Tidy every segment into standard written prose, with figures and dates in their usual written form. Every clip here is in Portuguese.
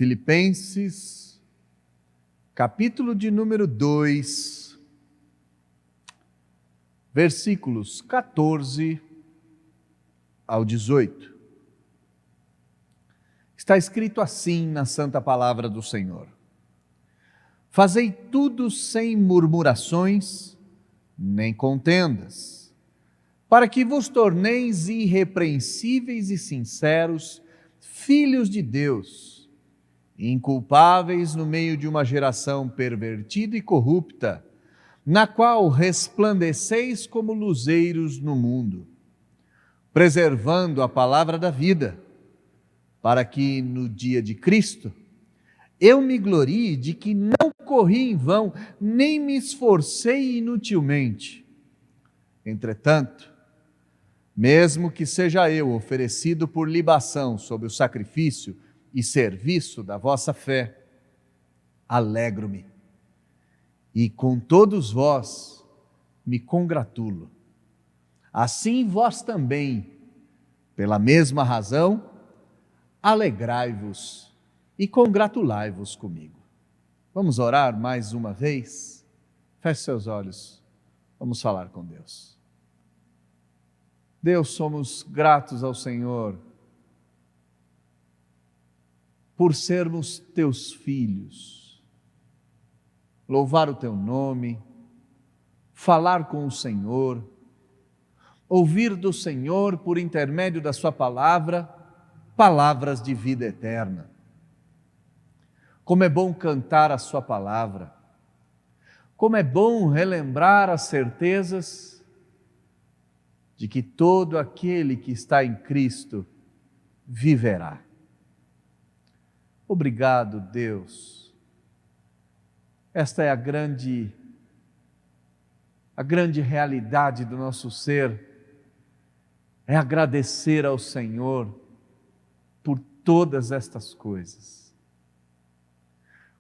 Filipenses, capítulo de número 2, versículos 14 ao 18. Está escrito assim na Santa Palavra do Senhor: Fazei tudo sem murmurações, nem contendas, para que vos torneis irrepreensíveis e sinceros, filhos de Deus, inculpáveis no meio de uma geração pervertida e corrupta, na qual resplandeceis como luzeiros no mundo, preservando a palavra da vida, para que no dia de Cristo eu me glorie de que não corri em vão, nem me esforcei inutilmente. Entretanto, mesmo que seja eu oferecido por libação sob o sacrifício e serviço da vossa fé, alegro-me, e com todos vós me congratulo. Assim vós também, pela mesma razão, alegrai-vos e congratulai-vos comigo. Vamos orar mais uma vez? Feche seus olhos, vamos falar com Deus. Deus, somos gratos ao Senhor por sermos teus filhos, louvar o teu nome, falar com o Senhor, ouvir do Senhor por intermédio da sua palavra, palavras de vida eterna. Como é bom cantar a sua palavra, como é bom relembrar as certezas de que todo aquele que está em Cristo viverá. Obrigado, Deus. Esta é a grande realidade do nosso ser, é agradecer ao Senhor por todas estas coisas.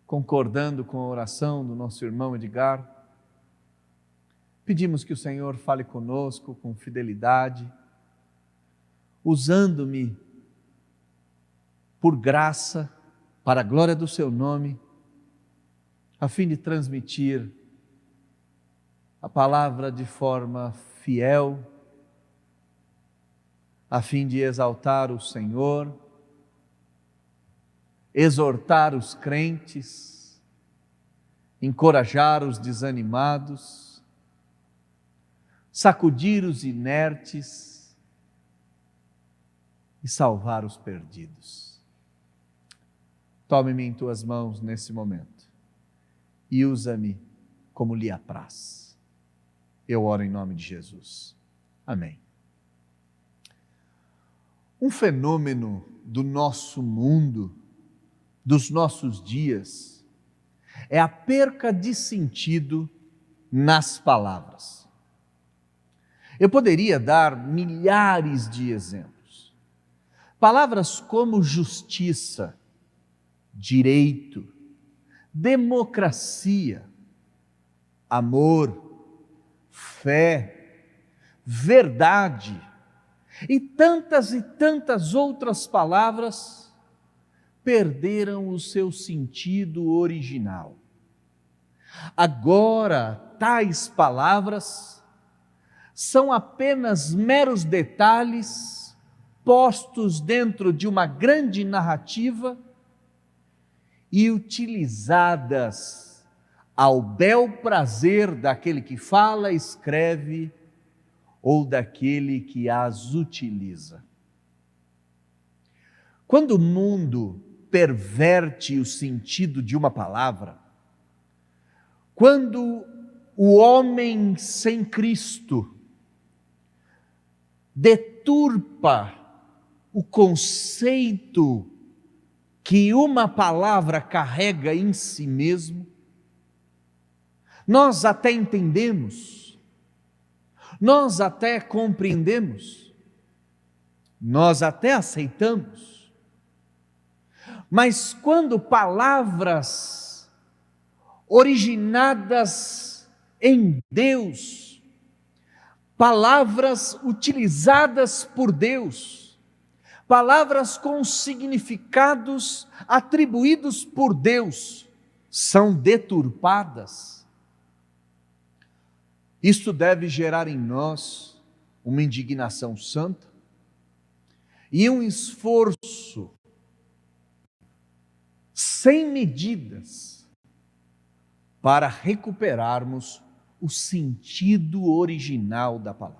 Concordando com a oração do nosso irmão Edgar, pedimos que o Senhor fale conosco com fidelidade, usando-me por graça, para a glória do seu nome, a fim de transmitir a palavra de forma fiel, a fim de exaltar o Senhor, exortar os crentes, encorajar os desanimados, sacudir os inertes e salvar os perdidos. Tome-me em tuas mãos nesse momento e usa-me como lhe apraz. Eu oro em nome de Jesus. Amém. Um fenômeno do nosso mundo, dos nossos dias, é a perca de sentido nas palavras. Eu poderia dar milhares de exemplos. Palavras como justiça, direito, democracia, amor, fé, verdade e tantas outras palavras perderam o seu sentido original. Agora, tais palavras são apenas meros detalhes postos dentro de uma grande narrativa e utilizadas ao bel prazer daquele que fala, escreve ou daquele que as utiliza. Quando o mundo perverte o sentido de uma palavra, quando o homem sem Cristo deturpa o conceito que uma palavra carrega em si mesmo, nós até entendemos, nós até compreendemos, nós até aceitamos, mas quando palavras originadas em Deus, palavras utilizadas por Deus, palavras com significados atribuídos por Deus são deturpadas, isto deve gerar em nós uma indignação santa e um esforço sem medidas para recuperarmos o sentido original da palavra.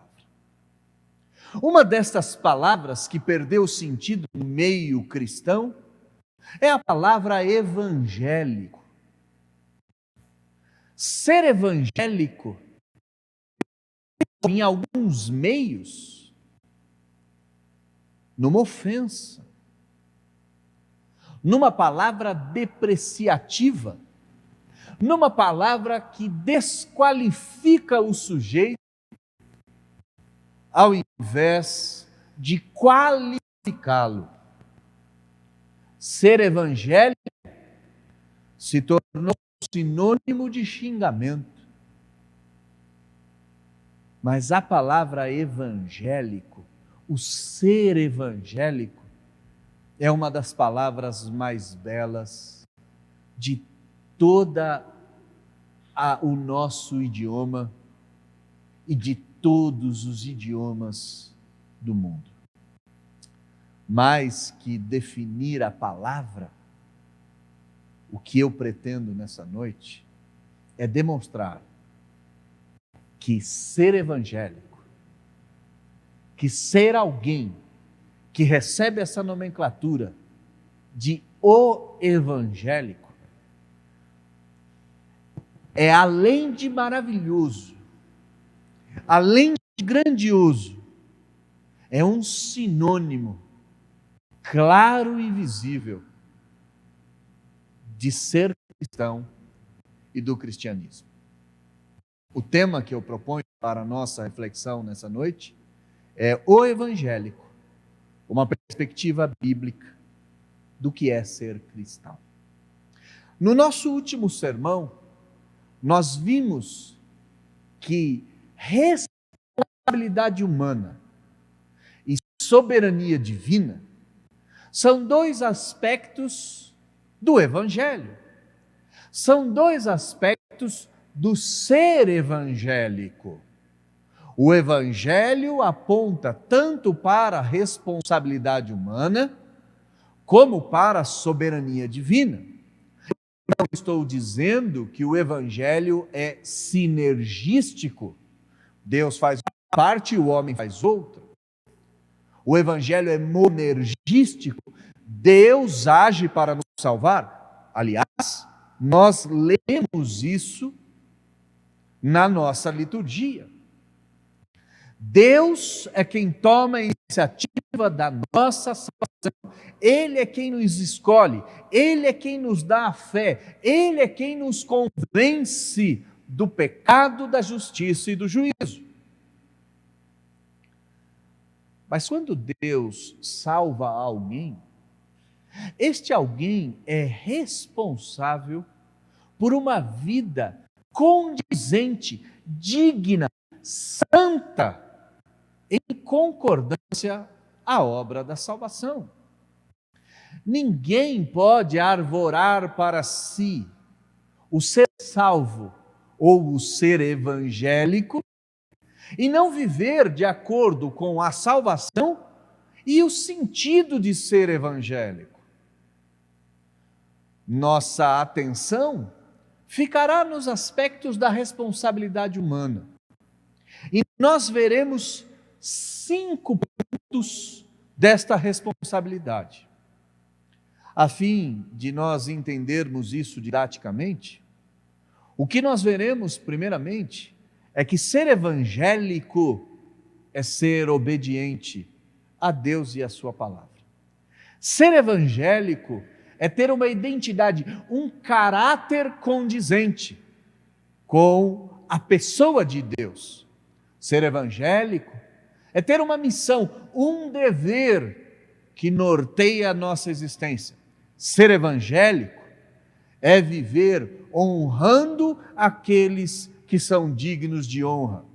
Uma destas palavras que perdeu o sentido no meio cristão é a palavra evangélico. Ser evangélico, em alguns meios, numa ofensa, numa palavra depreciativa, numa palavra que desqualifica o sujeito, ao invés de qualificá-lo. Ser evangélico se tornou sinônimo de xingamento. Mas a palavra evangélico, o ser evangélico, é uma das palavras mais belas de toda o nosso idioma e de todos os idiomas do mundo. Mais que definir a palavra, o que eu pretendo nessa noite é demonstrar que ser evangélico, que ser alguém que recebe essa nomenclatura de o evangélico, é além de maravilhoso, além de grandioso, é um sinônimo claro e visível de ser cristão e do cristianismo. O tema que eu proponho para a nossa reflexão nessa noite é o evangélico, uma perspectiva bíblica do que é ser cristão. No nosso último sermão, nós vimos que responsabilidade humana e soberania divina são dois aspectos do Evangelho, são dois aspectos do ser evangélico. O Evangelho aponta tanto para a responsabilidade humana, como para a soberania divina. Não estou dizendo que o Evangelho é sinergístico, Deus faz uma parte e o homem faz outra. O Evangelho é monergístico, Deus age para nos salvar. Aliás, nós lemos isso na nossa liturgia. Deus é quem toma a iniciativa da nossa salvação. Ele é quem nos escolhe, Ele é quem nos dá a fé, Ele é quem nos convence do pecado, da justiça e do juízo. Mas quando Deus salva alguém, este alguém é responsável por uma vida condizente, digna, santa, em concordância à obra da salvação. Ninguém pode arvorar para si o ser salvo ou o ser evangélico e não viver de acordo com a salvação e o sentido de ser evangélico. Nossa atenção ficará nos aspectos da responsabilidade humana. E nós veremos 5 pontos desta responsabilidade. A fim de nós entendermos isso didaticamente, o que nós veremos, primeiramente, é que ser evangélico é ser obediente a Deus e a sua palavra. Ser evangélico é ter uma identidade, um caráter condizente com a pessoa de Deus. Ser evangélico é ter uma missão, um dever que norteia a nossa existência. Ser evangélico é viver honrando aqueles que são dignos de honra.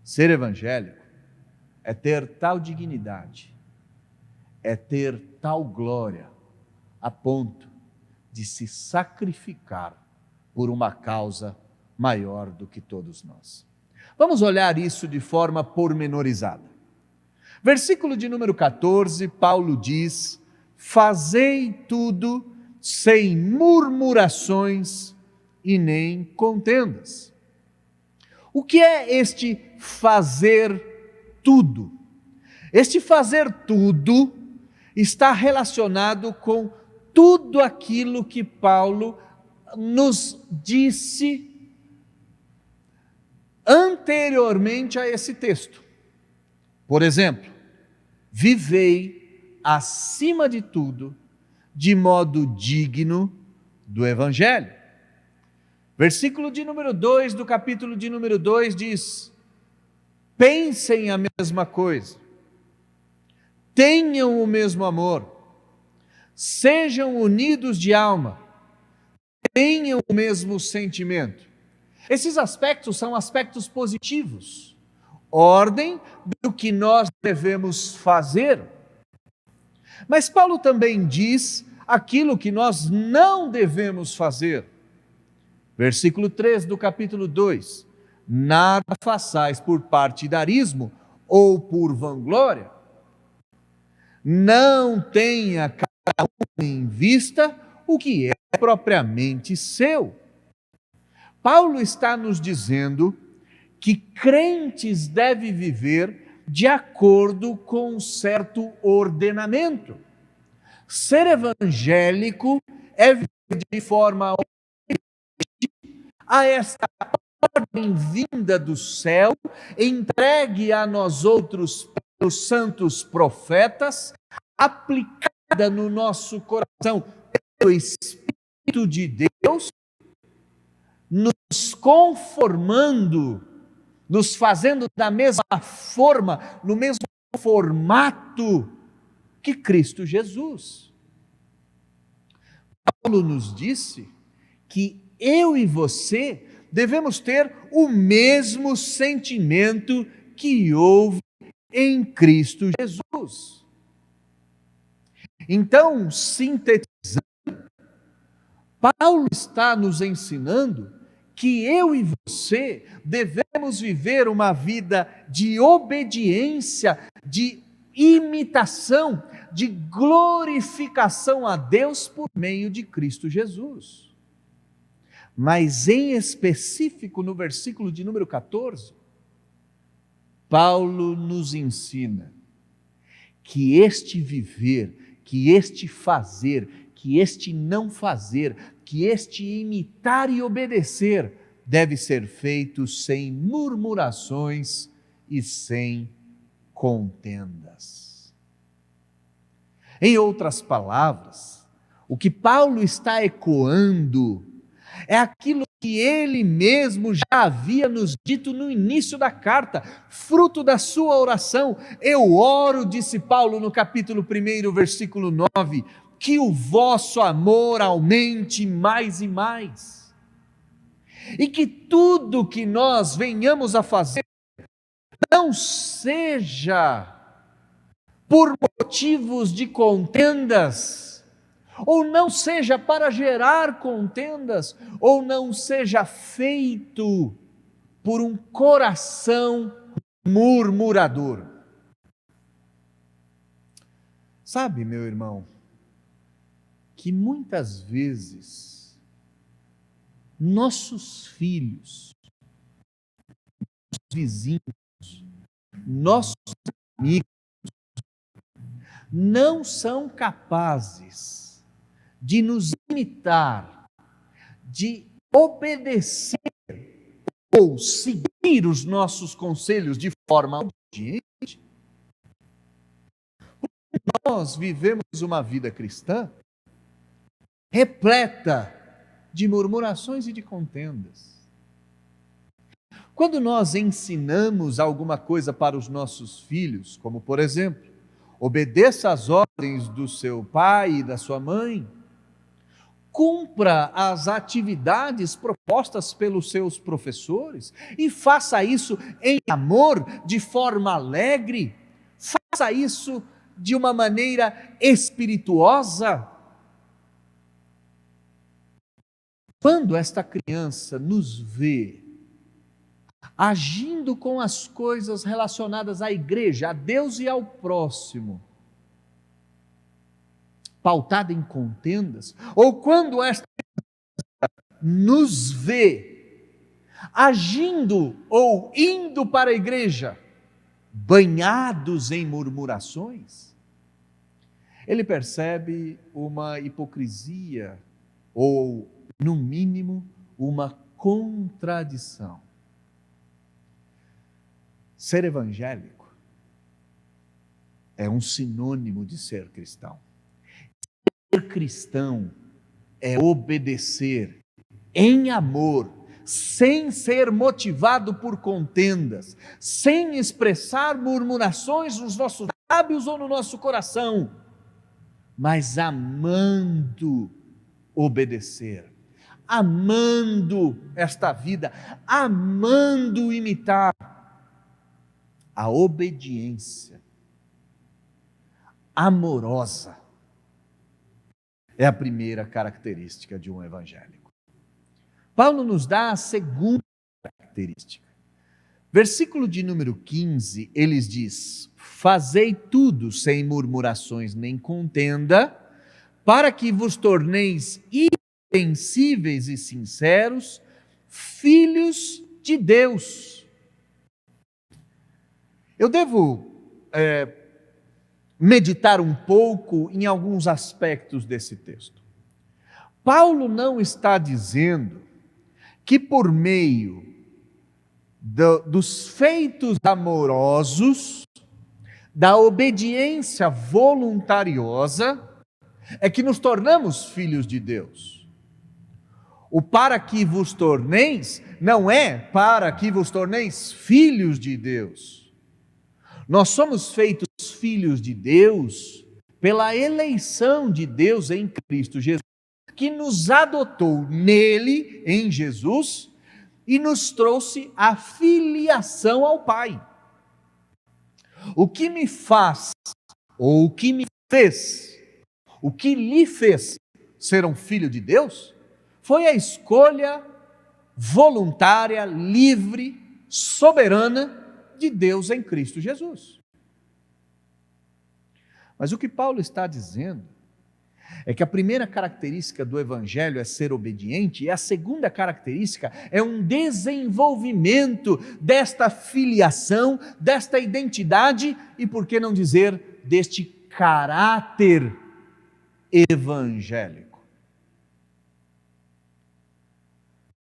Ser evangélico é ter tal dignidade é ter tal glória a ponto de se sacrificar por uma causa maior do que todos nós. Vamos olhar isso de forma pormenorizada. Versículo de número 14, Paulo diz: fazei tudo sem murmurações e nem contendas. O que é este fazer tudo? Este fazer tudo está relacionado com tudo aquilo que Paulo nos disse anteriormente a esse texto. Por exemplo, vivei acima de tudo de modo digno do Evangelho. Versículo de número 2 do capítulo de número 2 diz: pensem a mesma coisa, tenham o mesmo amor, sejam unidos de alma, tenham o mesmo sentimento. Esses aspectos são aspectos positivos, ordem do que nós devemos fazer. Mas Paulo também diz aquilo que nós não devemos fazer. Versículo 3 do capítulo 2: nada façais por partidarismo ou por vanglória. Não tenha cada um em vista o que é propriamente seu. Paulo está nos dizendo que crentes devem viver de acordo com um certo ordenamento. Ser evangélico é viver de forma a esta ordem vinda do céu, entregue a nós outros pelos santos profetas, aplicada no nosso coração pelo Espírito de Deus, nos conformando, nos fazendo da mesma forma, no mesmo formato que Cristo Jesus. Paulo nos disse que eu e você devemos ter o mesmo sentimento que houve em Cristo Jesus. Então, sintetizando, Paulo está nos ensinando que eu e você devemos viver uma vida de obediência, de imitação, de glorificação a Deus por meio de Cristo Jesus. Mas em específico no versículo de número 14, Paulo nos ensina que este viver, que este fazer, que este não fazer, que este imitar e obedecer deve ser feito sem murmurações e sem contendas. Em outras palavras, o que Paulo está ecoando é aquilo que ele mesmo já havia nos dito no início da carta, fruto da sua oração. Eu oro, disse Paulo no capítulo 1, versículo 9, que o vosso amor aumente mais e mais, e que tudo que nós venhamos a fazer não seja por motivos de contendas, ou não seja para gerar contendas, ou não seja feito por um coração murmurador. Sabe, meu irmão, que muitas vezes nossos filhos, nossos vizinhos, nossos amigos não são capazes de nos imitar, de obedecer ou seguir os nossos conselhos de forma obediente. Nós vivemos uma vida cristã repleta de murmurações e de contendas. Quando nós ensinamos alguma coisa para os nossos filhos, como por exemplo, obedeça às ordens do seu pai e da sua mãe, cumpra as atividades propostas pelos seus professores e faça isso em amor, de forma alegre, faça isso de uma maneira espirituosa. Quando esta criança nos vê agindo com as coisas relacionadas à igreja, a Deus e ao próximo, pautada em contendas, ou quando esta nos vê agindo ou indo para a igreja, banhados em murmurações, ele percebe uma hipocrisia, ou, no mínimo, uma contradição. Ser evangélico é um sinônimo de ser cristão. Ser cristão é obedecer em amor, sem ser motivado por contendas, sem expressar murmurações nos nossos lábios ou no nosso coração, mas amando obedecer, amando esta vida, amando imitar. A obediência amorosa é a primeira característica de um evangélico. Paulo nos dá a segunda característica. Versículo de número 15, ele diz: fazei tudo sem murmurações nem contenda, para que vos torneis irrepreensíveis e sinceros, filhos de Deus. Eu devo meditar um pouco em alguns aspectos desse texto. Paulo não está dizendo que por meio dos feitos amorosos, da obediência voluntariosa, é que nos tornamos filhos de Deus. O para que vos torneis não é para que vos torneis filhos de Deus. Nós somos feitos filhos de Deus pela eleição de Deus em Cristo Jesus, que nos adotou nele, em Jesus, e nos trouxe a filiação ao Pai. O que me faz, ou o que me fez, o que lhe fez ser um filho de Deus, foi a escolha voluntária, livre, soberana de Deus em Cristo Jesus. Mas o que Paulo está dizendo é que a primeira característica do evangelho é ser obediente, e a segunda característica é um desenvolvimento desta filiação, desta identidade e, por que não dizer, deste caráter evangélico.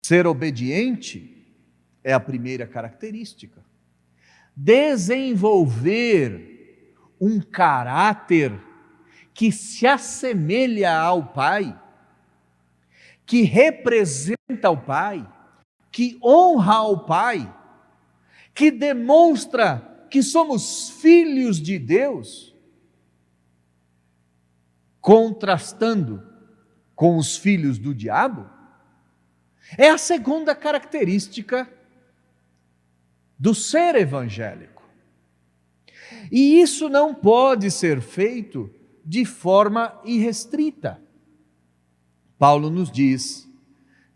Ser obediente é a primeira característica. Desenvolver um caráter que se assemelha ao Pai, que representa o Pai, que honra o Pai, que demonstra que somos filhos de Deus, contrastando com os filhos do diabo, é a segunda característica do ser evangélico. E isso não pode ser feito de forma irrestrita. Paulo nos diz: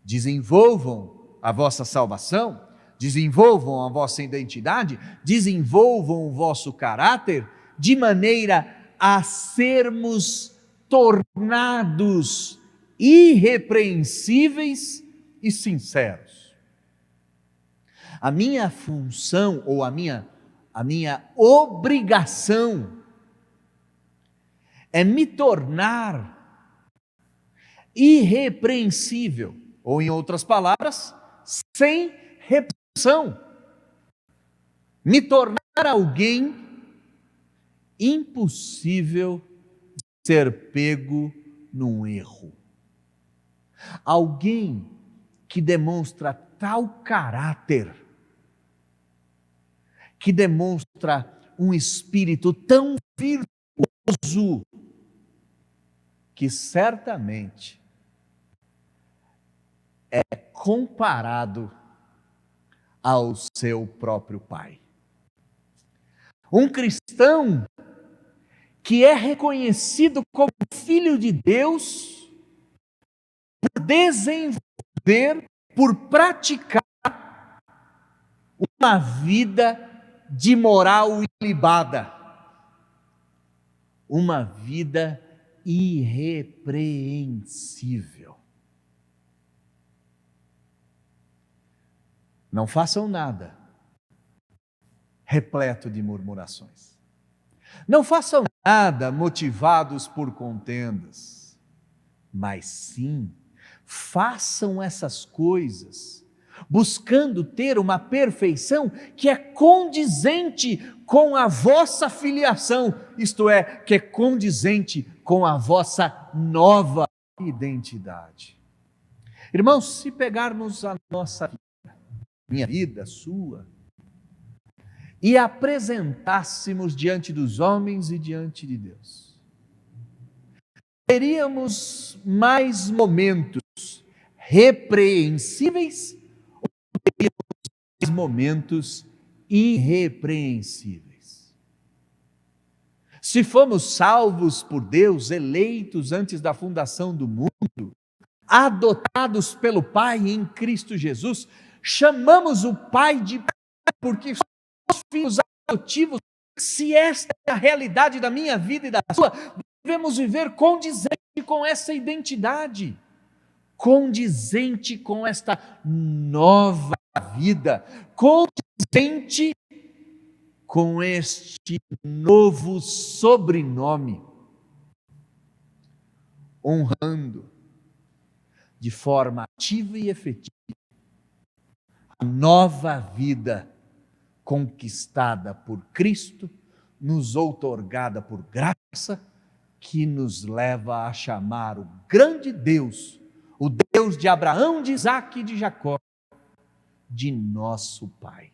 desenvolvam a vossa salvação, desenvolvam a vossa identidade, desenvolvam o vosso caráter, de maneira a sermos tornados irrepreensíveis e sinceros. A minha função ou a minha obrigação é me tornar irrepreensível, ou em outras palavras, sem repreensão. Me tornar alguém impossível de ser pego num erro. Alguém que demonstra tal caráter, que demonstra um espírito tão virtuoso, que certamente é comparado ao seu próprio Pai. Um cristão que é reconhecido como filho de Deus por desenvolver, por praticar uma vida de moral ilibada, uma vida irrepreensível. Não façam nada repleto de murmurações. Não façam nada motivados por contendas, mas sim, façam essas coisas buscando ter uma perfeição que é condizente com a vossa filiação, isto é, que é condizente com a vossa nova identidade. Irmãos, se pegarmos a nossa vida, minha vida, sua, e apresentássemos diante dos homens e diante de Deus, teríamos mais momentos repreensíveis ou teríamos mais momentos irrepreensíveis? Se fomos salvos por Deus, eleitos antes da fundação do mundo, adotados pelo Pai em Cristo Jesus, chamamos o Pai de Pai porque somos filhos adotivos. Se esta é a realidade da minha vida e da sua, devemos viver condizente com essa identidade, condizente com esta nova vida, condizente com este novo sobrenome, honrando de forma ativa e efetiva a nova vida conquistada por Cristo, nos outorgada por graça, que nos leva a chamar o grande Deus, o Deus de Abraão, de Isaque e de Jacó, de nosso Pai.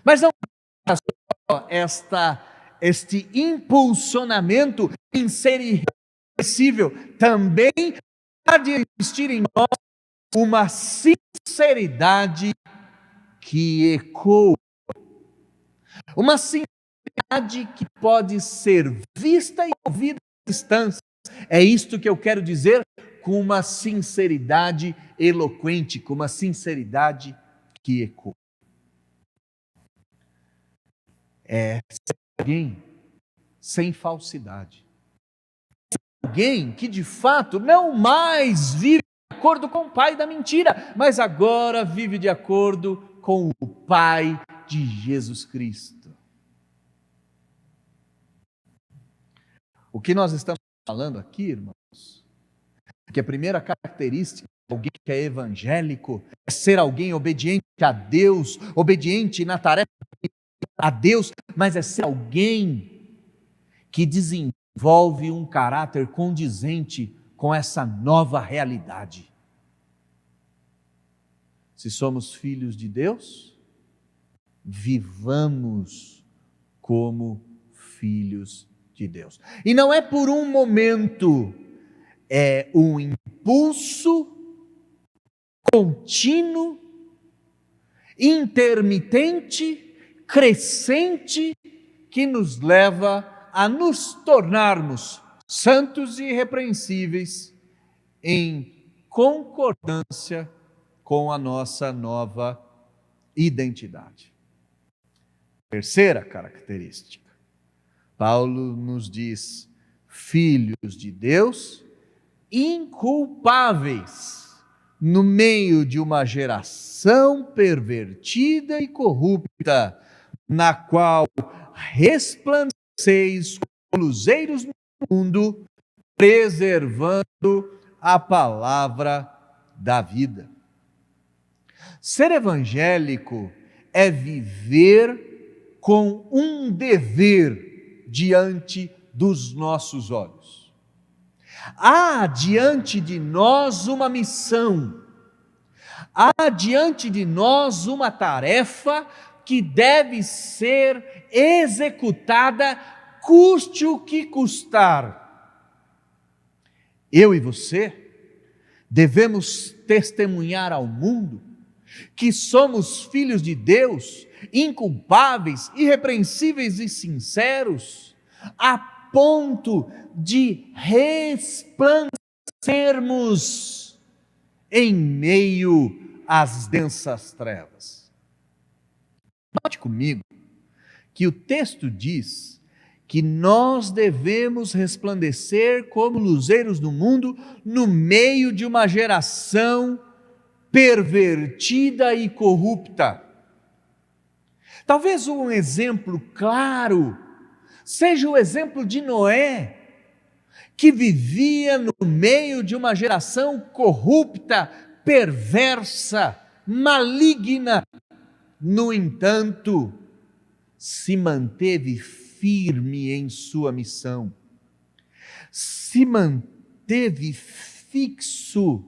Mas não é só este impulsionamento em ser irrepreensível, também há de existir em nós uma sinceridade que ecoa, uma sinceridade que pode ser vista e ouvida à distância. É isto que eu quero dizer com uma sinceridade eloquente, com uma sinceridade que ecoa. É ser alguém sem falsidade. Alguém que de fato não mais vive de acordo com o pai da mentira, mas agora vive de acordo com o Pai de Jesus Cristo. O que nós estamos falando aqui, irmãos, que a primeira característica de alguém que é evangélico é ser alguém obediente a Deus, obediente na tarefa a Deus, mas é ser alguém que desenvolve um caráter condizente com essa nova realidade. Se somos filhos de Deus, vivamos como filhos de Deus. E não é por um momento, é um impulso contínuo, intermitente, crescente, que nos leva a nos tornarmos santos e irrepreensíveis em concordância com a nossa nova identidade. Terceira característica, Paulo nos diz: filhos de Deus, inculpáveis no meio de uma geração pervertida e corrupta, na qual resplandeceis como luzeiros no mundo, preservando a palavra da vida. Ser evangélico é viver com um dever diante dos nossos olhos. Há diante de nós uma missão, há diante de nós uma tarefa que deve ser executada, custe o que custar. Eu e você devemos testemunhar ao mundo que somos filhos de Deus, inculpáveis, irrepreensíveis e sinceros, a ponto de resplandecermos em meio às densas trevas. Note comigo que o texto diz que nós devemos resplandecer como luzeiros do mundo no meio de uma geração pervertida e corrupta. Talvez um exemplo claro seja o exemplo de Noé, que vivia no meio de uma geração corrupta, perversa, maligna. No entanto, se manteve firme em sua missão, se manteve fixo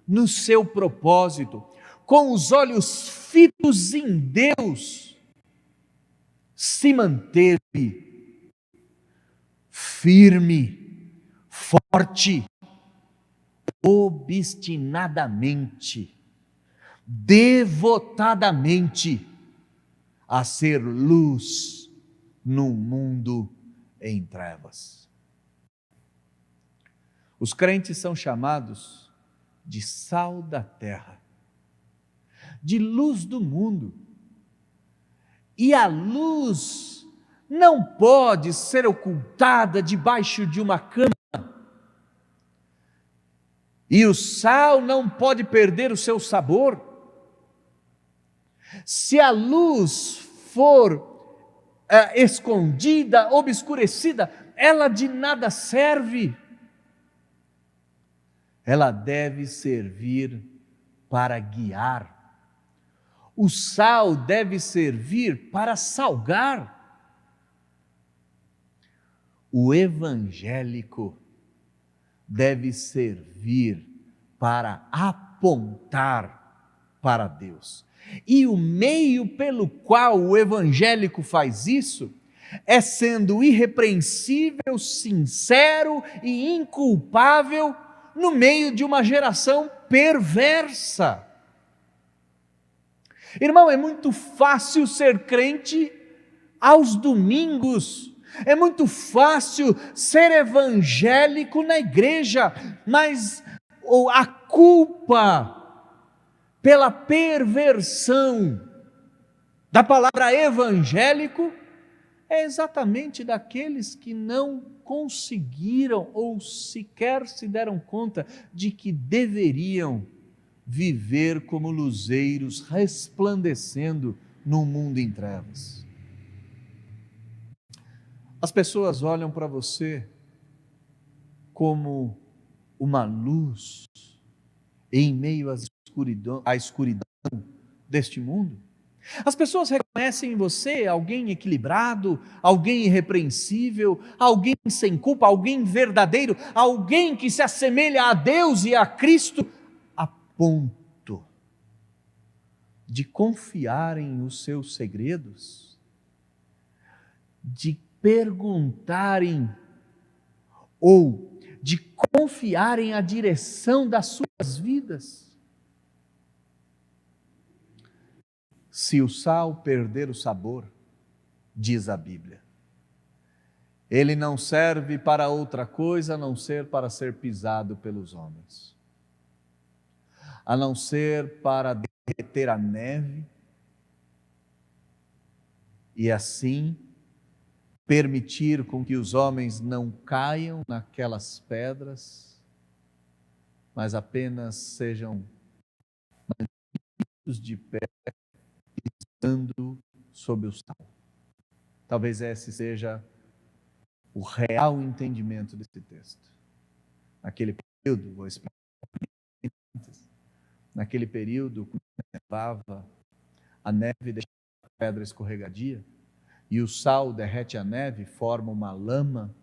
no seu propósito, com os olhos fitos em Deus, se manteve firme, forte, obstinadamente, devotadamente, a ser luz num mundo em trevas. Os crentes são chamados de sal da terra, de luz do mundo. E a luz não pode ser ocultada debaixo de uma cama. E o sal não pode perder o seu sabor. Se a luz for escondida, obscurecida, ela de nada serve. Ela deve servir para guiar. O sal deve servir para salgar. O evangélico deve servir para apontar para Deus. E o meio pelo qual o evangélico faz isso é sendo irrepreensível, sincero e inculpável no meio de uma geração perversa. Irmão, é muito fácil ser crente aos domingos, é muito fácil ser evangélico na igreja, mas a culpa pela perversão da palavra evangélico é exatamente daqueles que não conseguiram ou sequer se deram conta de que deveriam viver como luzeiros resplandecendo num mundo em trevas. As pessoas olham para você como uma luz em meio à escuridão deste mundo. As pessoas reconhecem em você alguém equilibrado, alguém irrepreensível, alguém sem culpa, alguém verdadeiro, alguém que se assemelha a Deus e a Cristo, a ponto de confiarem os seus segredos, de perguntarem ou de confiarem a direção das suas vidas. Se o sal perder o sabor, diz a Bíblia, ele não serve para outra coisa a não ser para ser pisado pelos homens, a não ser para derreter a neve e assim permitir com que os homens não caiam naquelas pedras, mas apenas sejam mantidos de pé, pisando sobre o sal. Talvez esse seja o real entendimento desse texto. Naquele período, vou explicar antes, naquele período, quando nevava, a neve deixava a pedra escorregadia, e o sal derrete a neve, forma uma lama,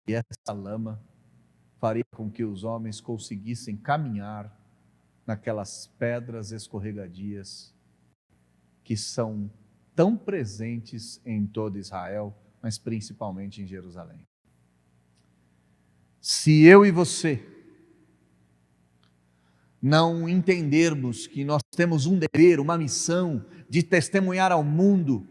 e essa lama faria com que os homens conseguissem caminhar naquelas pedras escorregadias que são tão presentes em todo Israel, mas principalmente em Jerusalém. Se eu e você não entendermos que nós temos um dever, uma missão de testemunhar ao mundo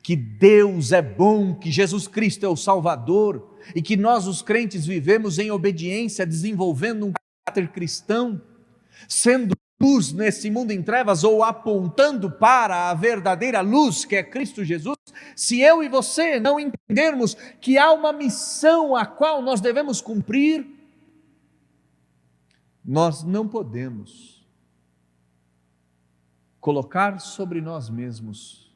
que Deus é bom, que Jesus Cristo é o Salvador e que nós, os crentes, vivemos em obediência, desenvolvendo um caráter cristão, sendo luz nesse mundo em trevas ou apontando para a verdadeira luz que é Cristo Jesus, se eu e você não entendermos que há uma missão a qual nós devemos cumprir, nós não podemos colocar sobre nós mesmos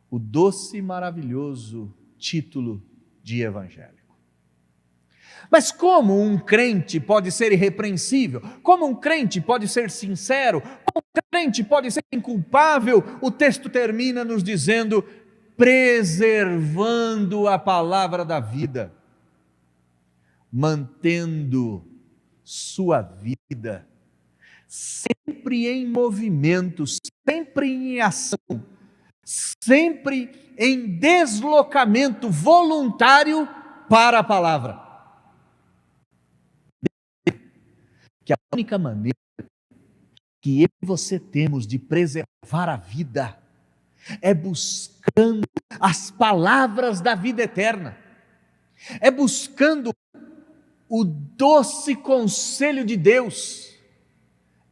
o doce e maravilhoso título de evangélico. Mas como um crente pode ser irrepreensível? Como um crente pode ser sincero? Como um crente pode ser inculpável? O texto termina nos dizendo: preservando a palavra da vida, mantendo sua vida sempre em movimento, sempre em ação, sempre em deslocamento voluntário para a palavra. Que a única maneira que eu e você temos de preservar a vida é buscando as palavras da vida eterna, é buscando o doce conselho de Deus,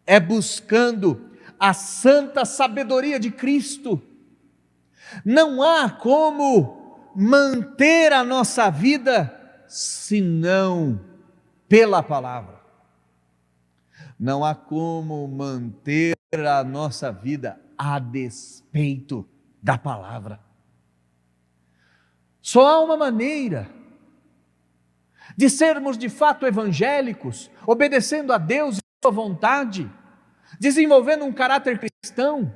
é buscando a santa sabedoria de Cristo. Não há como manter a nossa vida senão pela palavra. Não há como manter a nossa vida a despeito da palavra. Só há uma maneira de sermos de fato evangélicos, obedecendo a Deus e a sua vontade, desenvolvendo um caráter cristão,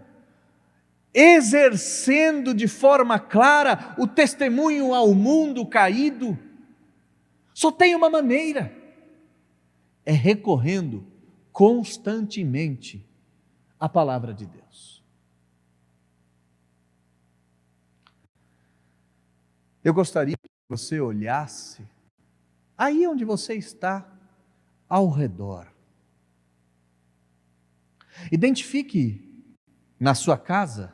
exercendo de forma clara o testemunho ao mundo caído. Só tem uma maneira: é recorrendo constantemente à palavra de Deus. Eu gostaria que você olhasse aí onde você está, ao redor. Identifique na sua casa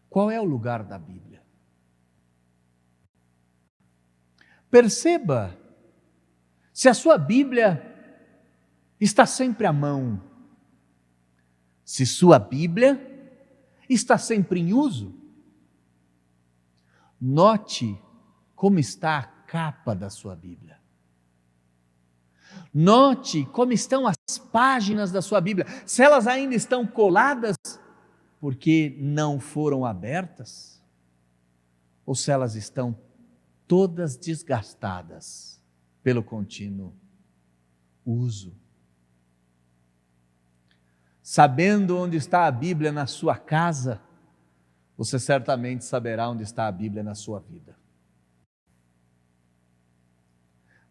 qual é o lugar da Bíblia. Perceba se a sua Bíblia está sempre à mão, se sua Bíblia está sempre em uso. Note como está a capa da sua Bíblia. Note como estão as páginas da sua Bíblia, se elas ainda estão coladas porque não foram abertas, ou se elas estão todas desgastadas pelo contínuo uso. Sabendo onde está a Bíblia na sua casa, você certamente saberá onde está a Bíblia na sua vida.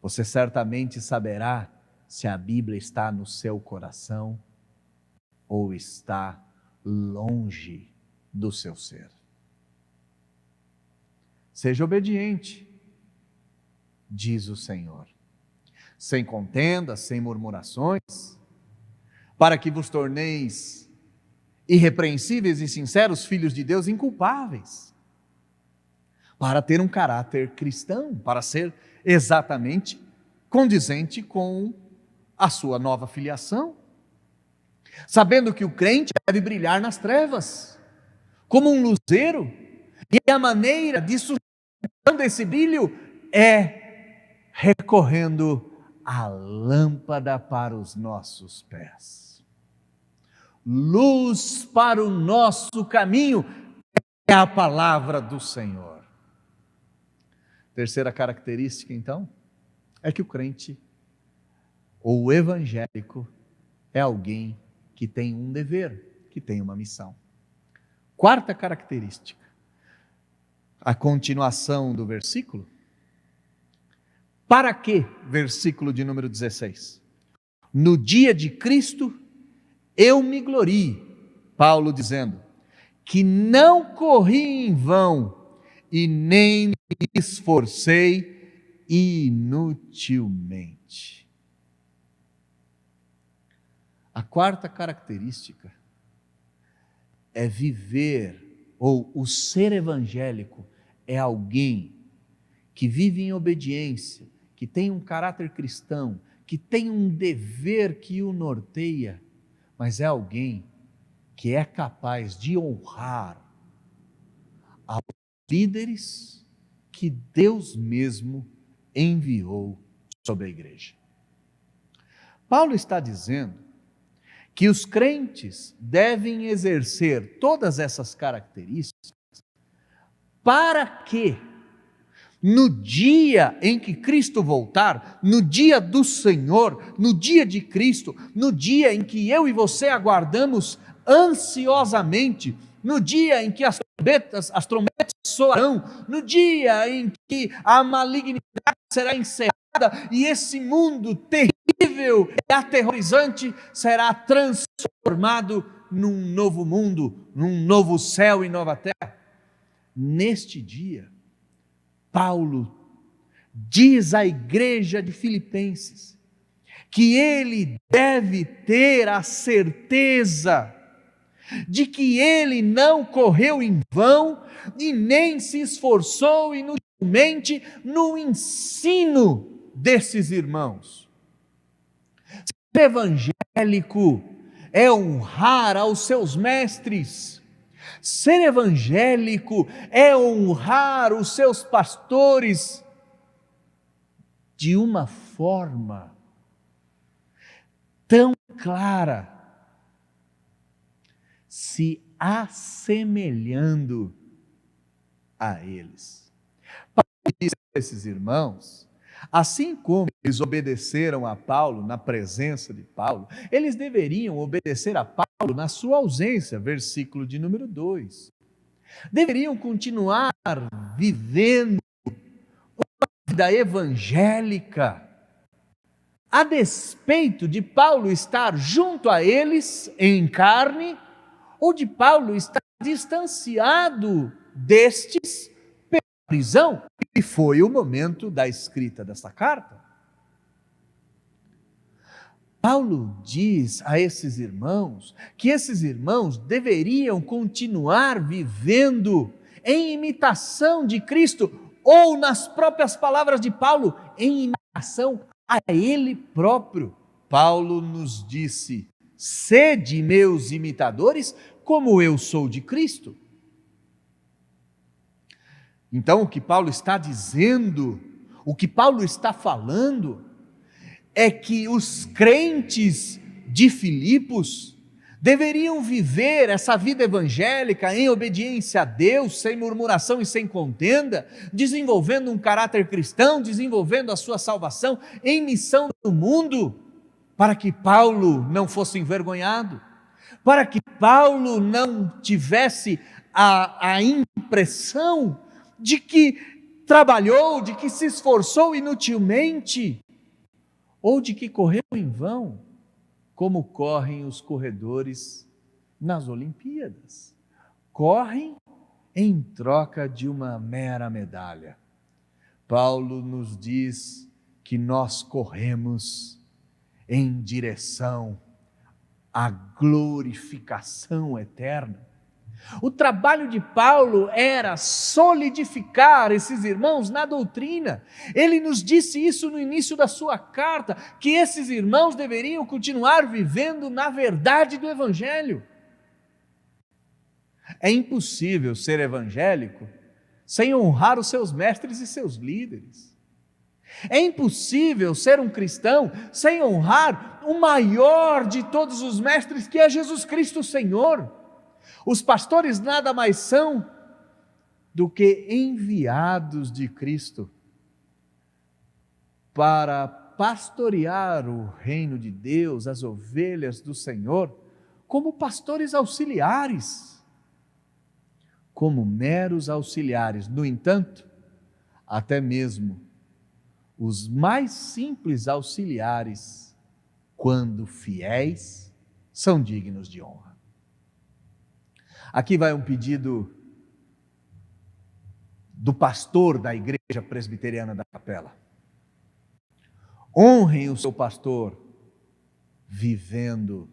Você certamente saberá se a Bíblia está no seu coração ou está longe do seu ser. Seja obediente, diz o Senhor, sem contendas, sem murmurações, para que vos torneis irrepreensíveis e sinceros, filhos de Deus, inculpáveis, para ter um caráter cristão, para ser exatamente condizente com a sua nova filiação, sabendo que o crente deve brilhar nas trevas, como um luzeiro, e a maneira de sustentando esse brilho é recorrendo à lâmpada para os nossos pés, luz para o nosso caminho, é a palavra do Senhor. Terceira característica, então, é que o crente, ou o evangélico, é alguém que tem um dever, que tem uma missão. Quarta característica, a continuação do versículo. Para que? Versículo de número 16. No dia de Cristo, eu me glorie, Paulo dizendo, que não corri em vão e nem me esforcei inutilmente. A quarta característica é viver ou o ser evangélico, é alguém que vive em obediência, que tem um caráter cristão, que tem um dever que o norteia, mas é alguém que é capaz de honrar aos líderes que Deus mesmo enviou sobre a igreja. Paulo está dizendo que os crentes devem exercer todas essas características para que, no dia em que Cristo voltar, no dia do Senhor, no dia de Cristo, no dia em que eu e você aguardamos ansiosamente, no dia em que as trombetas soarão, no dia em que a malignidade será encerrada e esse mundo terrível e aterrorizante será transformado num novo mundo, num novo céu e nova terra. Neste dia, Paulo diz à igreja de Filipenses que ele deve ter a certeza de que ele não correu em vão e nem se esforçou inutilmente no ensino desses irmãos. Ser evangélico é honrar aos seus mestres. Ser evangélico é honrar os seus pastores de uma forma tão clara, se assemelhando a eles. Paulo diz a esses irmãos, assim como eles obedeceram a Paulo na presença de Paulo, eles deveriam obedecer a Paulo na sua ausência, versículo de número 2. Deveriam continuar vivendo uma vida evangélica, a despeito de Paulo estar junto a eles em carne, ou de Paulo estar distanciado destes pela prisão, e foi o momento da escrita desta carta. Paulo diz a esses irmãos que esses irmãos deveriam continuar vivendo em imitação de Cristo, ou nas próprias palavras de Paulo, em imitação a Ele próprio. Paulo nos disse: sede meus imitadores, como eu sou de Cristo. Então, o que Paulo está dizendo, o que Paulo está falando, é que os crentes de Filipos deveriam viver essa vida evangélica em obediência a Deus, sem murmuração e sem contenda, desenvolvendo um caráter cristão, desenvolvendo a sua salvação em missão no mundo, para que Paulo não fosse envergonhado, para que Paulo não tivesse a impressão de que trabalhou, de que se esforçou inutilmente, ou de que correu em vão, como correm os corredores nas Olimpíadas. Correm em troca de uma mera medalha. Paulo nos diz que nós corremos em direção à glorificação eterna. O trabalho de Paulo era solidificar esses irmãos na doutrina. Ele nos disse isso no início da sua carta, que esses irmãos deveriam continuar vivendo na verdade do Evangelho. É impossível ser evangélico sem honrar os seus mestres e seus líderes. É impossível ser um cristão sem honrar o maior de todos os mestres, que é Jesus Cristo Senhor. Os pastores nada mais são do que enviados de Cristo para pastorear o reino de Deus, as ovelhas do Senhor, como pastores auxiliares, como meros auxiliares. No entanto, até mesmo os mais simples auxiliares, quando fiéis, são dignos de honra. Aqui vai um pedido do pastor da Igreja Presbiteriana da Capela. Honrem o seu pastor, vivendo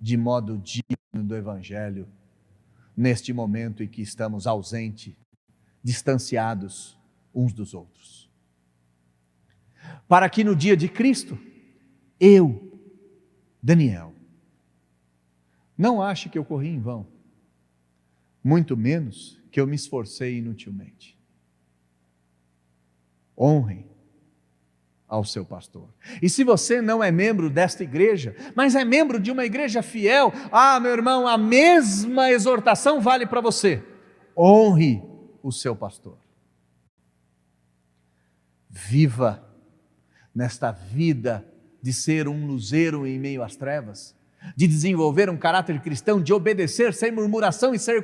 de modo digno do Evangelho, neste momento em que estamos ausentes, distanciados uns dos outros. Para que no dia de Cristo, eu, Daniel, não ache que eu corri em vão, muito menos que eu me esforcei inutilmente. Honrem ao seu pastor. E se você não é membro desta igreja, mas é membro de uma igreja fiel, meu irmão, a mesma exortação vale para você. Honre o seu pastor. Viva nesta vida de ser um luzeiro em meio às trevas, de desenvolver um caráter cristão, de obedecer sem murmuração e sem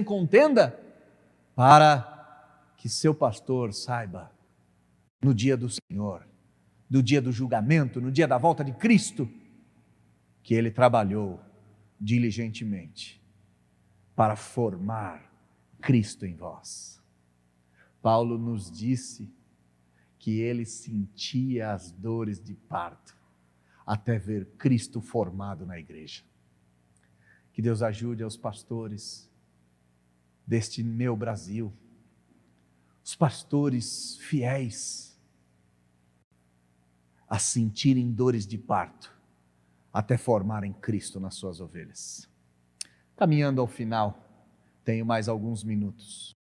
contenda, para que seu pastor saiba, no dia do Senhor, no dia do julgamento, no dia da volta de Cristo, que ele trabalhou diligentemente para formar Cristo em vós. Paulo nos disse que ele sentia as dores de parto até ver Cristo formado na igreja. Que Deus ajude aos pastores deste meu Brasil, os pastores fiéis, a sentirem dores de parto, até formarem Cristo nas suas ovelhas. Caminhando ao final, tenho mais alguns minutos.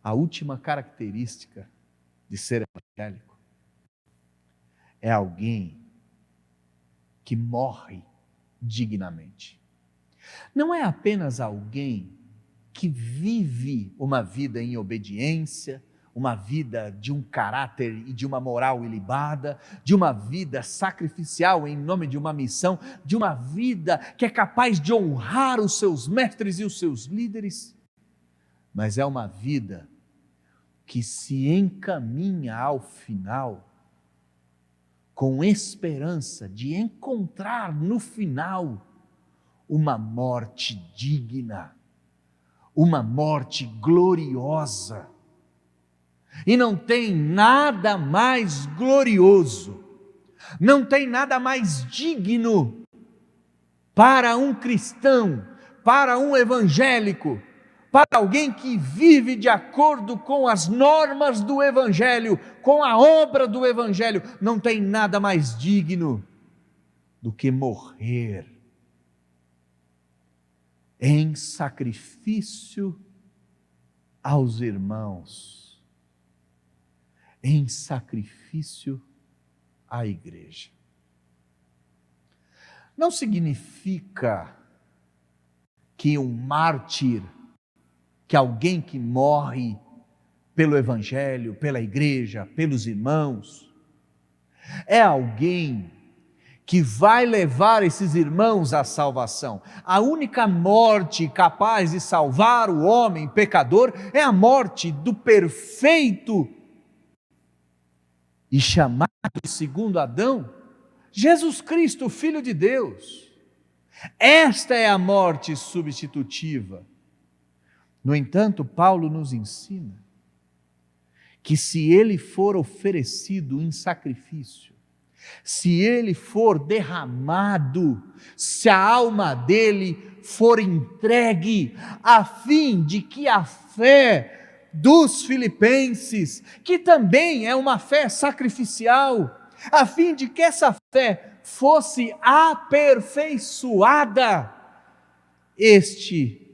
A última característica de ser evangélico é alguém que morre dignamente. Não é apenas alguém que vive uma vida em obediência, uma vida de um caráter e de uma moral ilibada, de uma vida sacrificial em nome de uma missão, de uma vida que é capaz de honrar os seus mestres e os seus líderes, mas é uma vida que se encaminha ao final com esperança de encontrar no final uma morte digna, uma morte gloriosa. E não tem nada mais glorioso, não tem nada mais digno para um cristão, para um evangélico, para alguém que vive de acordo com as normas do Evangelho, com a obra do Evangelho, não tem nada mais digno do que morrer em sacrifício aos irmãos, em sacrifício à igreja. Não significa que um mártir, que alguém que morre pelo Evangelho, pela igreja, pelos irmãos, é alguém que vai levar esses irmãos à salvação. A única morte capaz de salvar o homem pecador é a morte do perfeito e chamado segundo Adão, Jesus Cristo, Filho de Deus. Esta é a morte substitutiva. No entanto, Paulo nos ensina que se ele for oferecido em sacrifício, se ele for derramado, se a alma dele for entregue, a fim de que a fé dos filipenses, que também é uma fé sacrificial, a fim de que essa fé fosse aperfeiçoada, este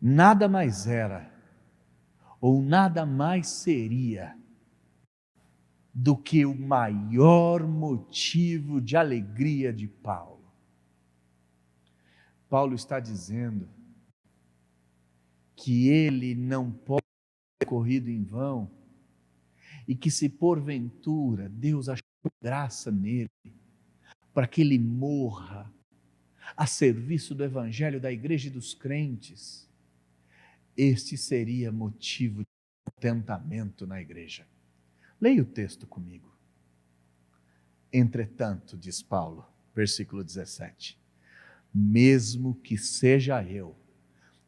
nada mais era, ou nada mais seria, do que o maior motivo de alegria de Paulo. Paulo está dizendo que ele não pode ter corrido em vão, e que se porventura Deus achou graça nele, para que ele morra a serviço do Evangelho, da igreja e dos crentes, este seria motivo de contentamento na igreja. Leia o texto comigo. Entretanto, diz Paulo, versículo 17, mesmo que seja eu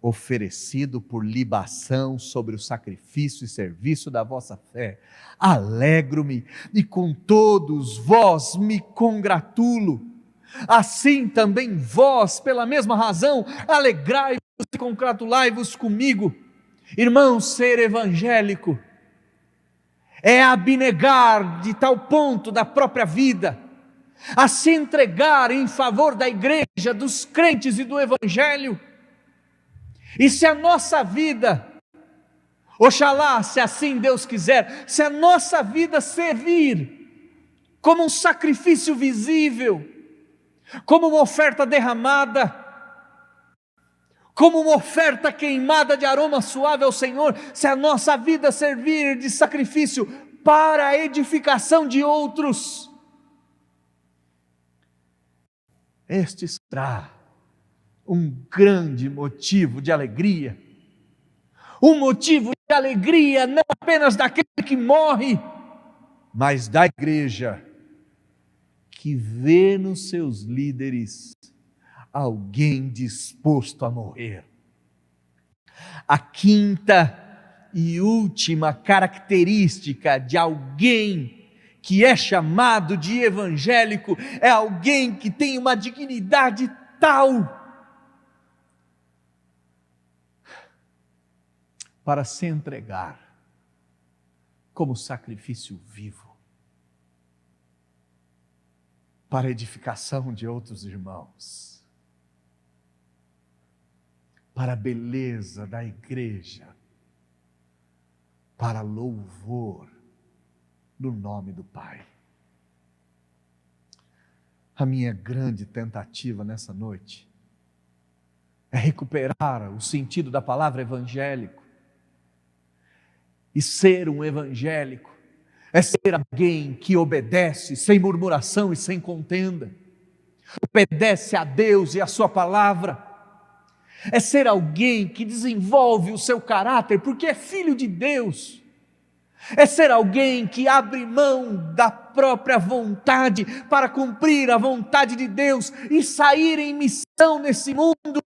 oferecido por libação sobre o sacrifício e serviço da vossa fé, alegro-me e com todos vós me congratulo, Assim também vós, pela mesma razão, alegrai-vos e congratulai-vos comigo. Irmãos, ser evangélico é abnegar de tal ponto da própria vida, a se entregar em favor da igreja, dos crentes e do evangelho. E se a nossa vida, oxalá, se assim Deus quiser, se a nossa vida servir como um sacrifício visível, como uma oferta derramada, como uma oferta queimada de aroma suave ao Senhor, se a nossa vida servir de sacrifício para a edificação de outros, este será um grande motivo de alegria, um motivo de alegria não apenas daquele que morre, mas da igreja que vê nos seus líderes alguém disposto a morrer. A quinta e última característica de alguém que é chamado de evangélico é alguém que tem uma dignidade tal para se entregar como sacrifício vivo para a edificação de outros irmãos, para a beleza da igreja, para louvor do nome do Pai. A minha grande tentativa nessa noite é recuperar o sentido da palavra evangélico. E ser um evangélico é ser alguém que obedece sem murmuração e sem contenda, obedece a Deus e a sua palavra, é ser alguém que desenvolve o seu caráter porque é filho de Deus, é ser alguém que abre mão da própria vontade para cumprir a vontade de Deus e sair em missão nesse mundo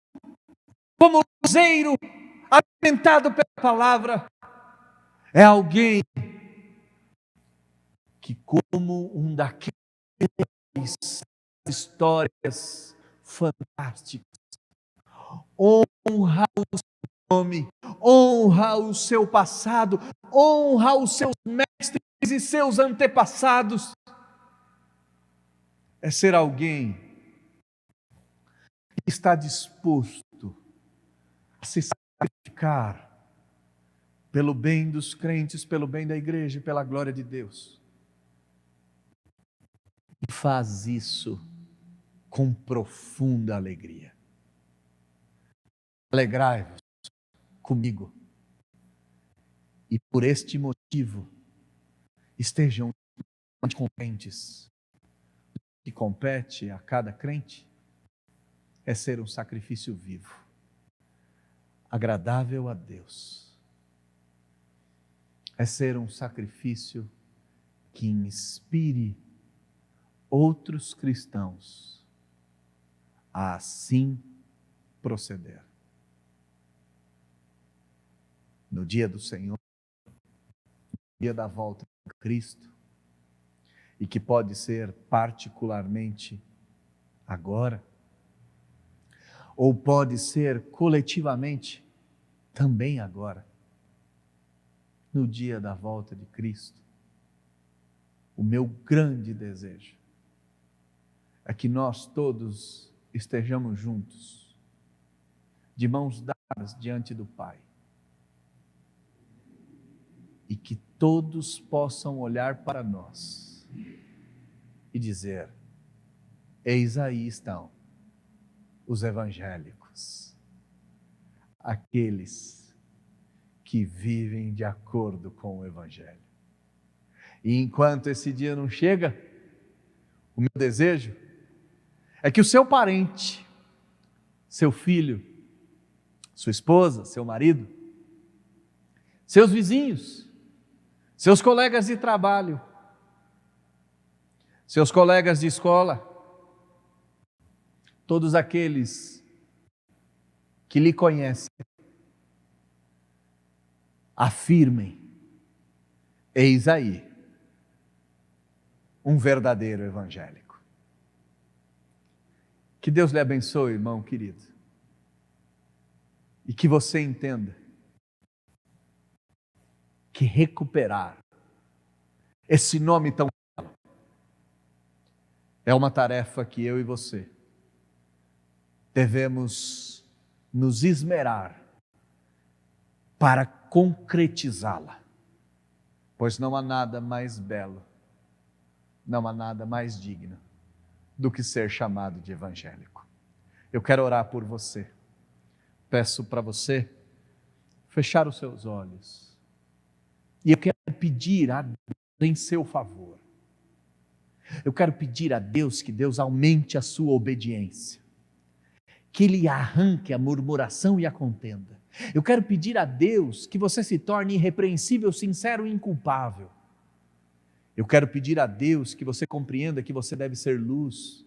como luzeiro alimentado pela palavra. É alguém que, como um daqueles histórias fantásticas, honra o seu nome, honra o seu passado, honra os seus mestres e seus antepassados. É ser alguém que está disposto a se sacrificar pelo bem dos crentes, pelo bem da igreja e pela glória de Deus. E faz isso com profunda alegria. Alegrai-vos comigo. E por este motivo, estejam contentes. O que compete a cada crente é ser um sacrifício vivo, agradável a Deus. É ser um sacrifício que inspire outros cristãos a assim proceder. No dia do Senhor, no dia da volta de Cristo, e que pode ser particularmente agora, ou pode ser coletivamente também agora, no dia da volta de Cristo, o meu grande desejo é que nós todos estejamos juntos, de mãos dadas diante do Pai, e que todos possam olhar para nós e dizer: eis aí estão os evangélicos, aqueles que vivem de acordo com o Evangelho. E enquanto esse dia não chega, o meu desejo é que o seu parente, seu filho, sua esposa, seu marido, seus vizinhos, seus colegas de trabalho, seus colegas de escola, todos aqueles que lhe conhecem, afirmem: eis aí um verdadeiro evangélico. Que Deus lhe abençoe, irmão querido. E que você entenda que recuperar esse nome tão belo é uma tarefa que eu e você devemos nos esmerar para concretizá-la, pois não há nada mais belo, não há nada mais digno do que ser chamado de evangélico. Eu quero orar por você. Peço para você fechar os seus olhos. E eu quero pedir a Deus em seu favor. Eu quero pedir a Deus que Deus aumente a sua obediência. Que Ele arranque a murmuração e a contenda. Eu quero pedir a Deus que você se torne irrepreensível, sincero e inculpável. Eu quero pedir a Deus que você compreenda que você deve ser luz.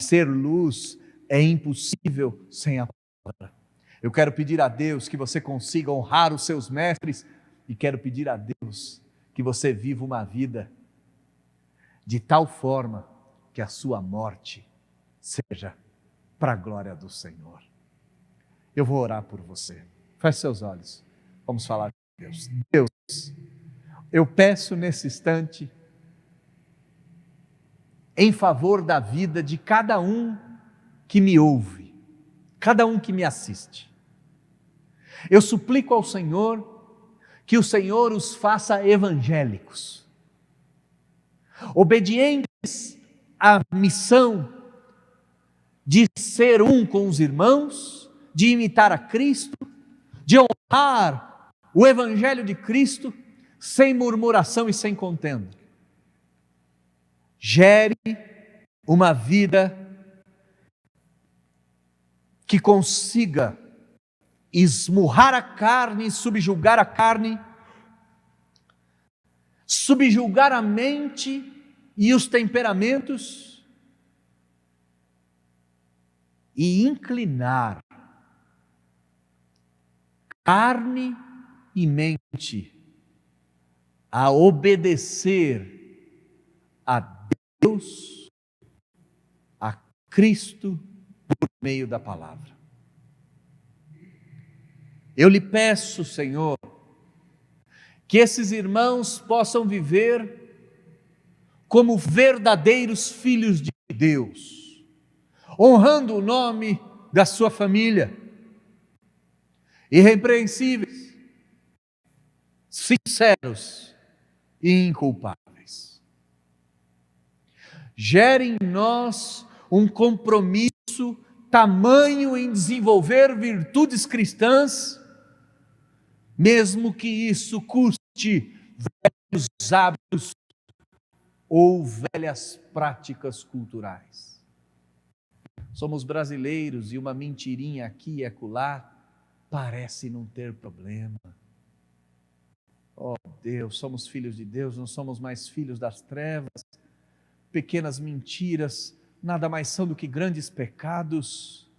Ser luz é impossível sem a palavra. Eu quero pedir a Deus que você consiga honrar os seus mestres e quero pedir a Deus que você viva uma vida de tal forma que a sua morte seja para a glória do Senhor. Eu vou orar por você. Feche seus olhos. Vamos falar com Deus. Deus, eu peço nesse instante, em favor da vida de cada um que me ouve, cada um que me assiste. Eu suplico ao Senhor que o Senhor os faça evangélicos, obedientes à missão de ser um com os irmãos, de imitar a Cristo, de honrar o Evangelho de Cristo, sem murmuração e sem contenda. Gere uma vida que consiga esmurrar a carne, subjugar a carne, subjugar a mente e os temperamentos e inclinar carne e mente a obedecer a Deus, a Cristo, por meio da palavra. Eu lhe peço, Senhor, que esses irmãos possam viver como verdadeiros filhos de Deus, honrando o nome da sua família, irrepreensíveis, sinceros e inculpáveis. Gere em nós um compromisso tamanho em desenvolver virtudes cristãs, mesmo que isso custe velhos hábitos ou velhas práticas culturais. Somos brasileiros e uma mentirinha aqui e acolá parece não ter problema. Oh Deus, somos filhos de Deus, não somos mais filhos das trevas. Pequenas mentiras nada mais são do que grandes pecados.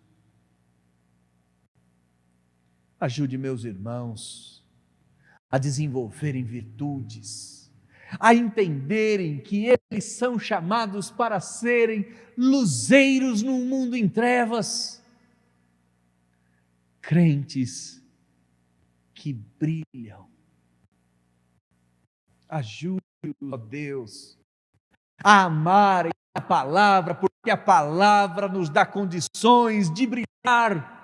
Ajude meus irmãos a desenvolverem virtudes, a entenderem que eles são chamados para serem luzeiros num mundo em trevas, crentes que brilham. Ajude, ó Deus, a amarem a palavra, porque a palavra nos dá condições de brilhar.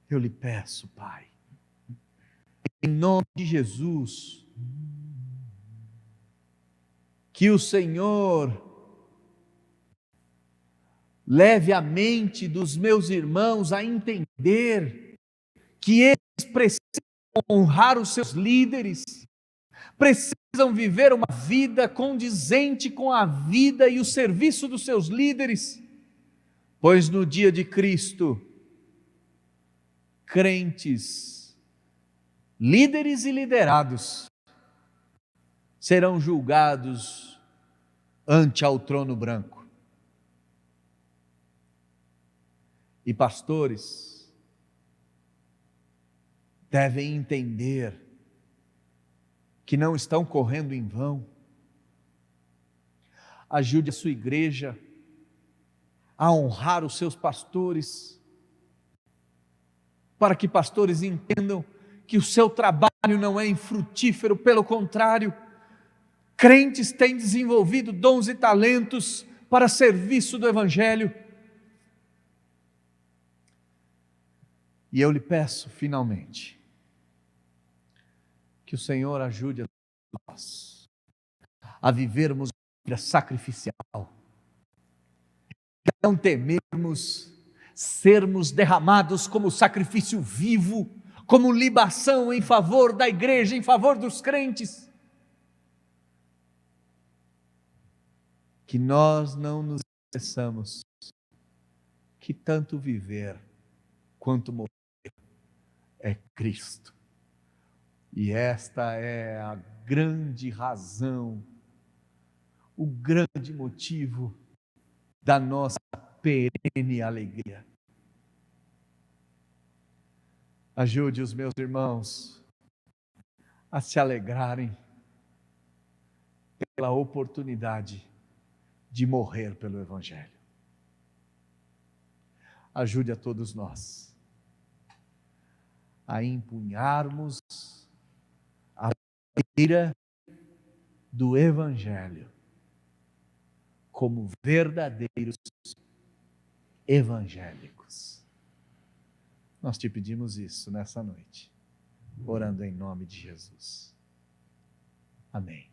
Eu lhe peço, Pai, em nome de Jesus, que o Senhor leve a mente dos meus irmãos a entender que eles precisam honrar os seus líderes, precisam viver uma vida condizente com a vida e o serviço dos seus líderes, pois no dia de Cristo, crentes, líderes e liderados serão julgados ante ao trono branco. E pastores devem entender que não estão correndo em vão. Ajude a sua igreja a honrar os seus pastores, para que pastores entendam que o seu trabalho não é infrutífero, pelo contrário, crentes têm desenvolvido dons e talentos para serviço do Evangelho. E eu lhe peço, finalmente, que o Senhor ajude a nós a vivermos uma vida sacrificial, não temermos sermos derramados como sacrifício vivo, como libação em favor da igreja, em favor dos crentes. Que nós não nos esqueçamos que tanto viver quanto morrer é Cristo. E esta é a grande razão, o grande motivo da nossa perene alegria. Ajude os meus irmãos a se alegrarem pela oportunidade de morrer pelo Evangelho. Ajude a todos nós a empunharmos a bandeira do Evangelho como verdadeiros evangélicos. Nós te pedimos isso nessa noite, orando em nome de Jesus. Amém.